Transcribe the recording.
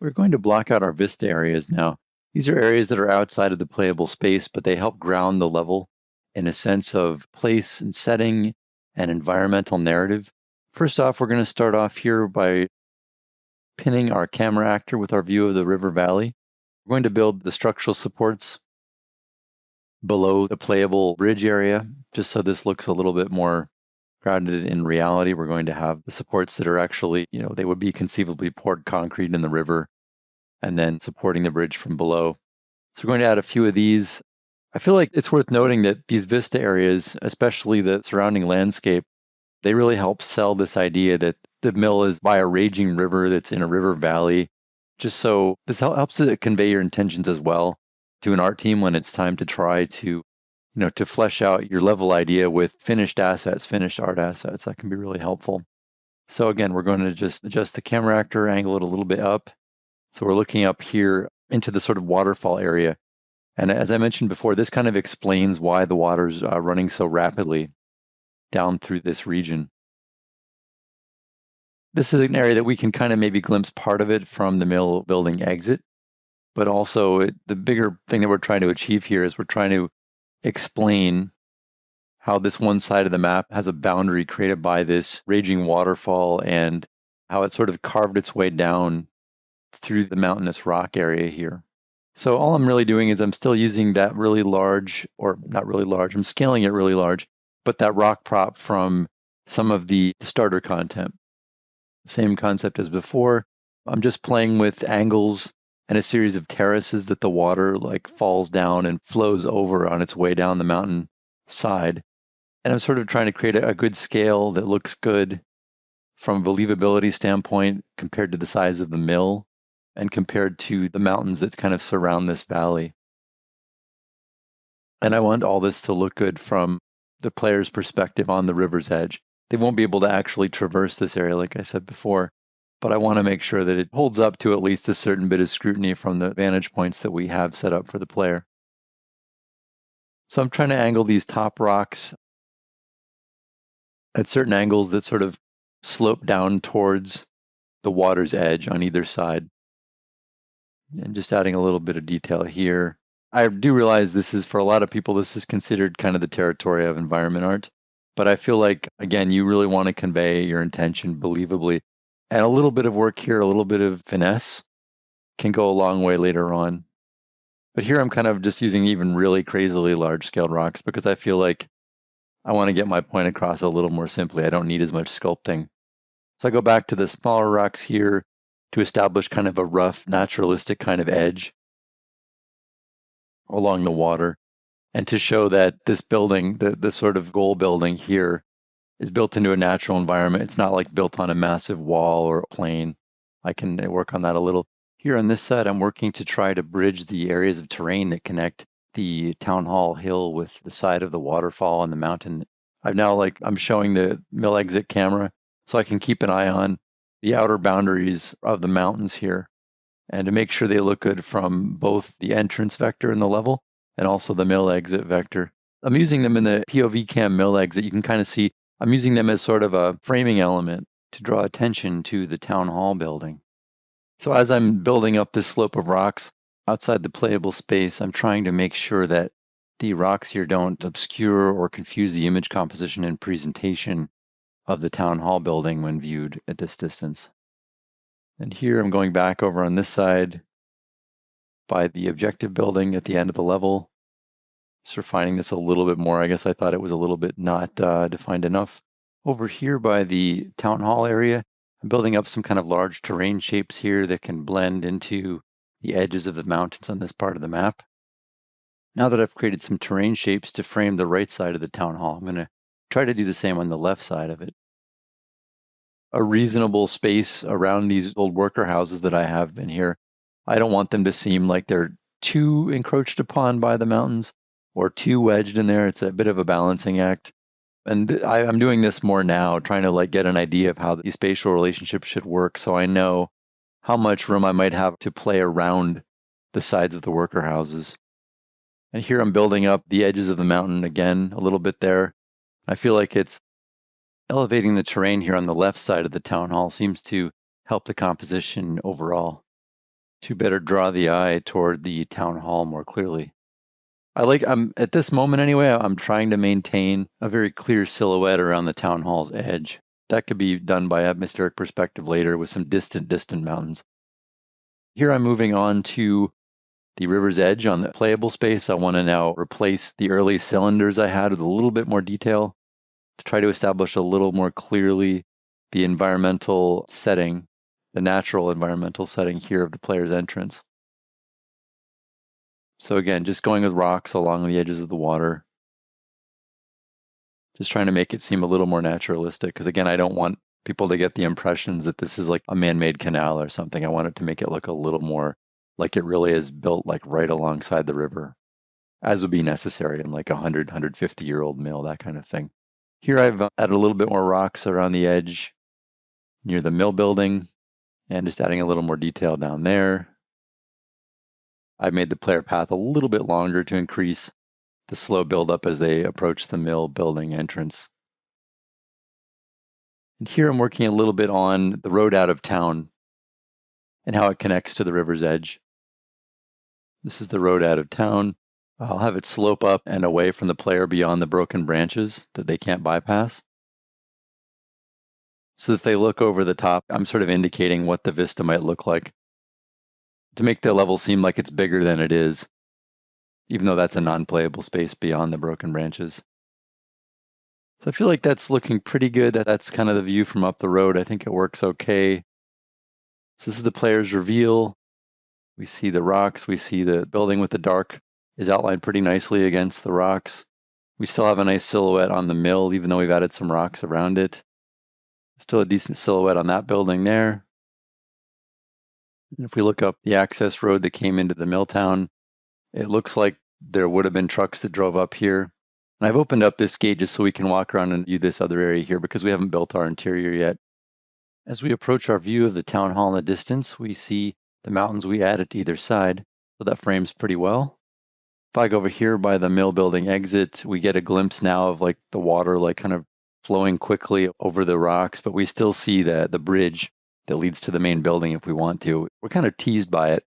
We're going to block out our Vista areas now. These are areas that are outside of the playable space, but they help ground the level in a sense of place and setting and environmental narrative. First off, we're going to start off here by pinning our camera actor with our view of the river valley. We're going to build the structural supports below the playable bridge area, just so this looks a little bit more grounded in reality. We're going to have the supports that are actually, they would be conceivably poured concrete in the river and then supporting the bridge from below. So we're going to add a few of these. I feel like it's worth noting that these Vista areas, especially the surrounding landscape, they really help sell this idea that the mill is by a raging river that's in a river valley. Just so this helps to convey your intentions as well to an art team when it's time to try to, to flesh out your level idea with finished assets, finished art assets. That can be really helpful. So again, we're going to just adjust the camera actor, angle it a little bit up. So we're looking up here into the sort of waterfall area. And as I mentioned before, this kind of explains why the water's running so rapidly down through this region. This is an area that we can kind of maybe glimpse part of it from the mill building exit, but also the bigger thing that we're trying to achieve here is we're trying to explain how this one side of the map has a boundary created by this raging waterfall and how it sort of carved its way down through the mountainous rock area here. So all I'm really doing is I'm still using that really large, or not really large, I'm scaling it really large, but that rock prop from some of the starter content. Same concept as before. I'm just playing with angles and a series of terraces that the water falls down and flows over on its way down the mountain side. And I'm sort of trying to create a good scale that looks good from a believability standpoint compared to the size of the mill and compared to the mountains that kind of surround this valley. And I want all this to look good from the player's perspective on the river's edge. They won't be able to actually traverse this area, like I said before, but I want to make sure that it holds up to at least a certain bit of scrutiny from the vantage points that we have set up for the player. So I'm trying to angle these top rocks at certain angles that sort of slope down towards the water's edge on either side. And just adding a little bit of detail here. I do realize this is, for a lot of people, this is considered kind of the territory of environment art. But I feel like, again, you really want to convey your intention believably. And a little bit of work here, a little bit of finesse can go a long way later on. But here I'm kind of just using even really crazily large-scaled rocks because I feel like I want to get my point across a little more simply. I don't need as much sculpting. So I go back to the smaller rocks here to establish kind of a rough, naturalistic kind of edge along the water, and to show that this building, the sort of goal building here, is built into a natural environment. It's not like built on a massive wall or plain. I can work on that a little. Here on this side, I'm working to try to bridge the areas of terrain that connect the town hall hill with the side of the waterfall and the mountain. I'm showing the mill exit camera so I can keep an eye on the outer boundaries of the mountains here and to make sure they look good from both the entrance vector in the level and also the mill exit vector. I'm using them in the POV cam mill exit. You can kind of see I'm using them as sort of a framing element to draw attention to the town hall building. So as I'm building up this slope of rocks outside the playable space, I'm trying to make sure that the rocks here don't obscure or confuse the image composition and presentation of the town hall building when viewed at this distance. And here I'm going back over on this side by the objective building at the end of the level. Just refining this a little bit more. I guess I thought it was a little bit not defined enough. Over here by the town hall area, I'm building up some kind of large terrain shapes here that can blend into the edges of the mountains on this part of the map. Now that I've created some terrain shapes to frame the right side of the town hall, I'm going to try to do the same on the left side of it. A reasonable space around these old worker houses that I have in here. I don't want them to seem like they're too encroached upon by the mountains or too wedged in there. It's a bit of a balancing act. And I'm doing this more now, trying to get an idea of how these spatial relationships should work so I know how much room I might have to play around the sides of the worker houses. And here I'm building up the edges of the mountain again, a little bit there. I feel like it's elevating the terrain here on the left side of the town hall seems to help the composition overall. to better draw the eye toward the town hall more clearly. I'm at this moment anyway, I'm trying to maintain a very clear silhouette around the town hall's edge. That could be done by atmospheric perspective later with some distant mountains. Here I'm moving on to the river's edge on the playable space. I want to now replace the early cylinders I had with a little bit more detail to try to establish a little more clearly the environmental setting, the natural environmental setting here of the player's entrance. So again, just going with rocks along the edges of the water. Just trying to make it seem a little more naturalistic, because again, I don't want people to get the impressions that this is like a man-made canal or something. I want it to make it look a little more like it really is built like right alongside the river, as would be necessary in like a 150-year-old mill, that kind of thing. Here I've added a little bit more rocks around the edge near the mill building and just adding a little more detail down there. I've made the player path a little bit longer to increase the slow buildup as they approach the mill building entrance. And here I'm working a little bit on the road out of town and how it connects to the river's edge. This is the road out of town. I'll have it slope up and away from the player beyond the broken branches that they can't bypass. So if they look over the top, I'm sort of indicating what the vista might look like to make the level seem like it's bigger than it is, even though that's a non-playable space beyond the broken branches. So I feel like that's looking pretty good. That's kind of the view from up the road. I think it works okay. So this is the player's reveal. We see the rocks. We see the building with the dark is outlined pretty nicely against the rocks. We still have a nice silhouette on the mill, even though we've added some rocks around it. Still a decent silhouette on that building there. And if we look up the access road that came into the mill town, it looks like there would have been trucks that drove up here. And I've opened up this gate just so we can walk around and view this other area here because we haven't built our interior yet. As we approach our view of the town hall in the distance, we see the mountains we added to either side. So that frames pretty well. If I go over here by the mill building exit, we get a glimpse now of like the water like kind of flowing quickly over the rocks, but we still see the bridge that leads to the main building if we want to. We're kind of teased by it